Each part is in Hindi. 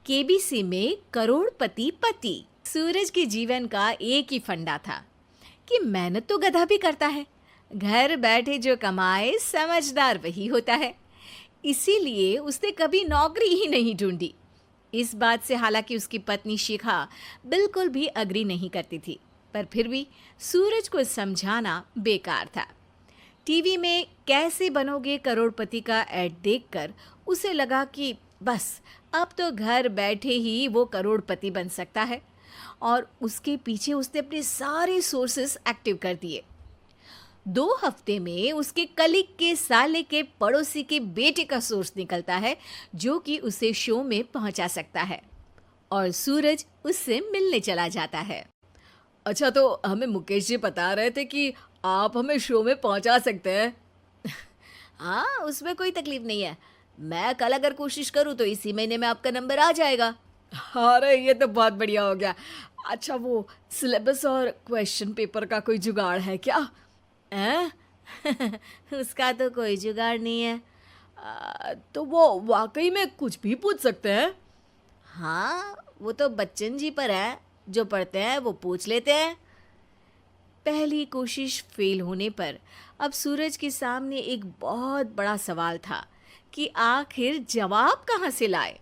केबीसी में करोड़पति पति। सूरज के जीवन का एक ही फंडा था कि मेहनत तो गधा भी करता है, घर बैठे जो कमाए समझदार वही होता है। इसीलिए उसने कभी नौकरी ही नहीं ढूंढी। इस बात से हालांकि उसकी पत्नी शिखा बिल्कुल भी अग्री नहीं करती थी, पर फिर भी सूरज को समझाना बेकार था। टीवी में कैसे बनोगे करोड़पति का ऐड देखकर उसे लगा कि बस अब तो घर बैठे ही वो करोड़पति बन सकता है, और उसके पीछे उसने अपने सारे सोर्सेस एक्टिव कर दिए। 2 हफ्ते में उसके कलीग के साले के पड़ोसी के बेटे का सोर्स निकलता है जो कि उसे शो में पहुंचा सकता है, और सूरज उससे मिलने चला जाता है। अच्छा, तो हमें मुकेश जी बता रहे थे कि आप हमें शो में पहुंचा सकते हैं। हाँ, उसमें कोई तकलीफ नहीं है। मैं कल अगर कोशिश करूँ तो इसी महीने में आपका नंबर आ जाएगा। अरे ये तो बहुत बढ़िया हो गया। अच्छा, वो सिलेबस और क्वेश्चन पेपर का कोई जुगाड़ है क्या? हैं? उसका तो कोई जुगाड़ नहीं है। तो वो वाकई में कुछ भी पूछ सकते हैं? हाँ, वो तो बच्चन जी पर है, जो पढ़ते हैं वो पूछ लेते हैं। पहली कोशिश फेल होने पर अब सूरज के सामने एक बहुत बड़ा सवाल था कि आखिर जवाब कहाँ से लाए।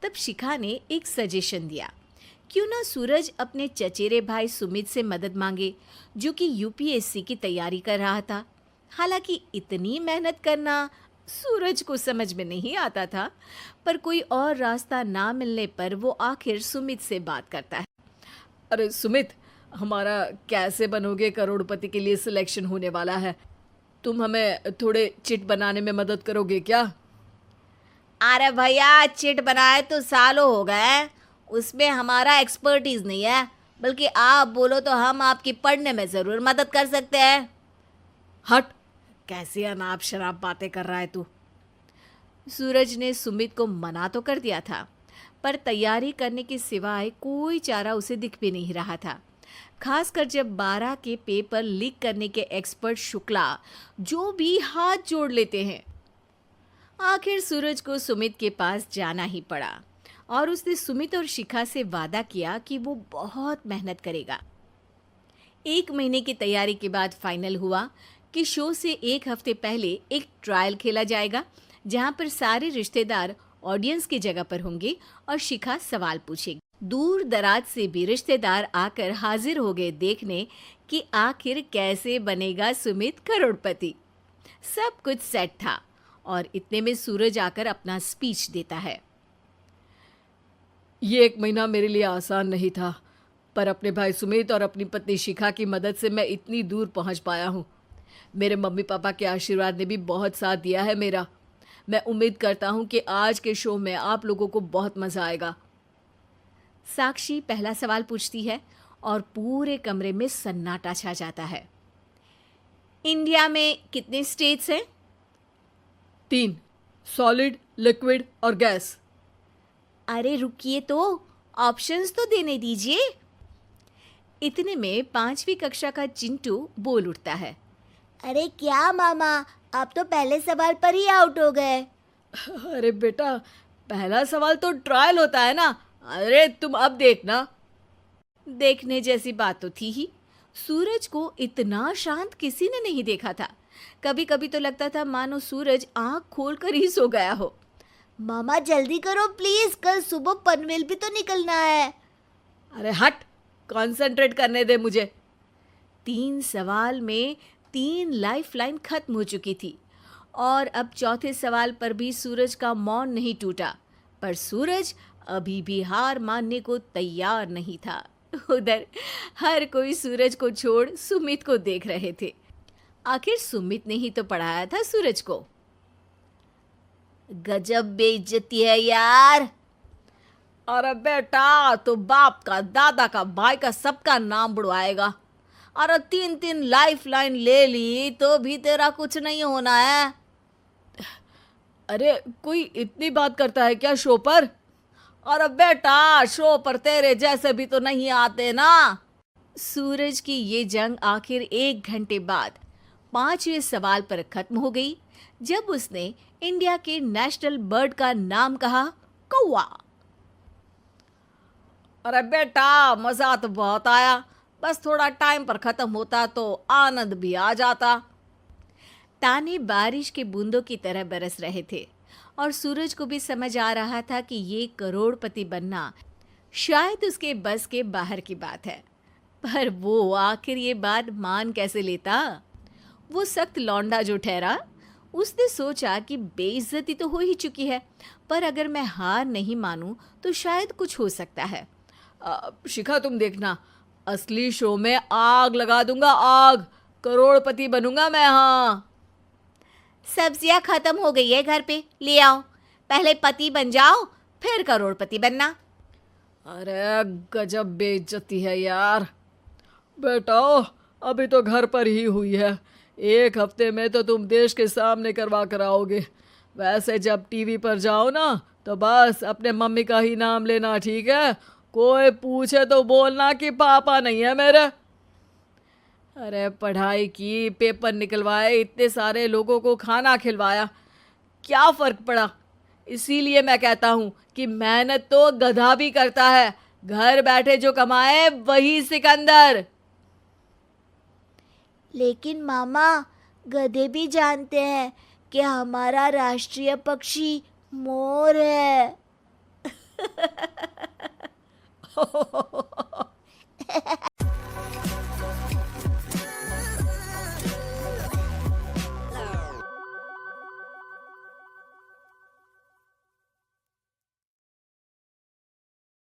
तब शिखा ने एक सजेशन दिया, क्यों ना सूरज अपने चचेरे भाई सुमित से मदद मांगे, जो कि यूपीएससी की तैयारी कर रहा था। हालांकि इतनी मेहनत करना सूरज को समझ में नहीं आता था, पर कोई और रास्ता ना मिलने पर वो आखिर सुमित से बात करता है। अरे सुमित, हमारा कैसे बनोगे करोड़पति के लिए सिलेक्शन होने वाला है। तुम हमें थोड़े चिट बनाने में मदद करोगे क्या? अरे भैया, चिट बनाए तो सालों हो गए, उसमें हमारा एक्सपर्टीज नहीं है। बल्कि आप बोलो तो हम आपकी पढ़ने में ज़रूर मदद कर सकते हैं। हट, कैसी अनाप शराब बातें कर रहा है तू। सूरज ने सुमित को मना तो कर दिया था, पर तैयारी करने के सिवाय कोई चारा उसे दिख भी नहीं रहा था। खासकर जब 12 के पेपर लीक करने के एक्सपर्ट शुक्ला जो भी हाथ जोड़ लेते हैं। आखिर सूरज को सुमित के पास जाना ही पड़ा, और उसने सुमित और शिखा से वादा किया कि वो बहुत मेहनत करेगा। 1 महीने की तैयारी के बाद फाइनल हुआ कि शो से 1 हफ्ते पहले एक ट्रायल खेला जाएगा, जहां पर सारे रिश्तेदार ऑडियंस की जगह पर होंगे और शिखा सवाल पूछेगी। दूर दराज से भी रिश्तेदार आकर हाजिर हो गए देखने कि आखिर कैसे बनेगा सुमित करोड़पति। सब कुछ सेट था, और इतने में सूरज आकर अपना स्पीच देता है। ये 1 महीना मेरे लिए आसान नहीं था, पर अपने भाई सुमित और अपनी पत्नी शिखा की मदद से मैं इतनी दूर पहुंच पाया हूँ। मेरे मम्मी पापा के आशीर्वाद ने भी बहुत साथ दिया है मेरा। मैं उम्मीद करता हूँ कि आज के शो में आप लोगों को बहुत मज़ा आएगा। साक्षी पहला सवाल पूछती है और पूरे कमरे में सन्नाटा छा जाता है। इंडिया में कितने स्टेट्स हैं? 3, सॉलिड, लिक्विड और गैस। अरे रुकिए, तो ऑप्शंस तो देने दीजिए। इतने में 5वीं कक्षा का चिंटू बोल उठता है। अरे क्या मामा, आप तो पहले सवाल पर ही आउट हो गए। अरे बेटा, पहला सवाल तो ट्रायल होता है ना। अरे तुम अब देखना। देखने जैसी बात तो थी ही। सूरज को इतना शांत किसी ने नहीं देखा था। कभी कभी तो लगता था मानो सूरज आंख खोलकर ही सो गया हो। मामा जल्दी करो प्लीज, कल सुबह पनवेल भी तो निकलना है। अरे हट, कंसंट्रेट करने दे मुझे। 3 सवाल में 3 लाइफलाइन खत्म हो चुकी थी, और अब चौथे सवाल पर भी सूरज का मौन नहीं टूटा। पर सूरज अभी भी हार मानने को तैयार नहीं था। उधर हर कोई सूरज को छोड़ सुमित को देख रहे थे। आखिर सुमित ने ही तो पढ़ाया था सूरज को। गजब बेइज्जती है यार। अरे बेटा, तो बाप का, दादा का, भाई का, सबका नाम बुड़वाएगा। अरे 3 लाइफलाइन ले ली तो भी तेरा कुछ नहीं होना है। अरे कोई इतनी बात करता है क्या शो पर? अरे बेटा, शो पर तेरे जैसे भी तो नहीं आते ना। सूरज की ये जंग आखिर 1 घंटे बाद 5वें सवाल पर खत्म हो गई, जब उसने इंडिया के नेशनल बर्ड का नाम कहा, कौवा। अरे बेटा, मजा तो बहुत आया, बस थोड़ा टाइम पर खत्म होता तो आनंद भी आ जाता। ताने बारिश के बूंदों की तरह बरस रहे थे और सूरज को भी समझ आ रहा था कि ये करोड़पति बनना शायद उसके बस के बाहर की बात है। पर वो आखिर ये बात मान कैसे लेता? वो सख्त लौंडा जो ठहरा, उसने सोचा कि बेइज्जती तो हो ही चुकी है, पर अगर मैं हार नहीं मानूं तो शायद कुछ हो सकता है। शिखा, तुम देखना, असली शो में आग लगा दूंगा, आग, करोड़पति बनूंगा मैं। हाँ, सब्जियां खत्म हो गई है घर पे, ले आओ। पहले पति बन जाओ, फिर करोड़पति बनना। अरे गजब बेइज्जती है यार। बेटा, अभी तो घर पर ही हुई है, 1 हफ्ते में तो तुम देश के सामने करवा कर आओगे। वैसे जब टीवी पर जाओ ना, तो बस अपने मम्मी का ही नाम लेना, ठीक है? कोई पूछे तो बोलना कि पापा नहीं है मेरे। अरे पढ़ाई की, पेपर निकलवाए, इतने सारे लोगों को खाना खिलवाया, क्या फ़र्क पड़ा? इसीलिए मैं कहता हूँ कि मेहनत तो गधा भी करता है, घर बैठे जो कमाए वही सिकंदर। लेकिन मामा, गधे भी जानते हैं कि हमारा राष्ट्रीय पक्षी मोर है।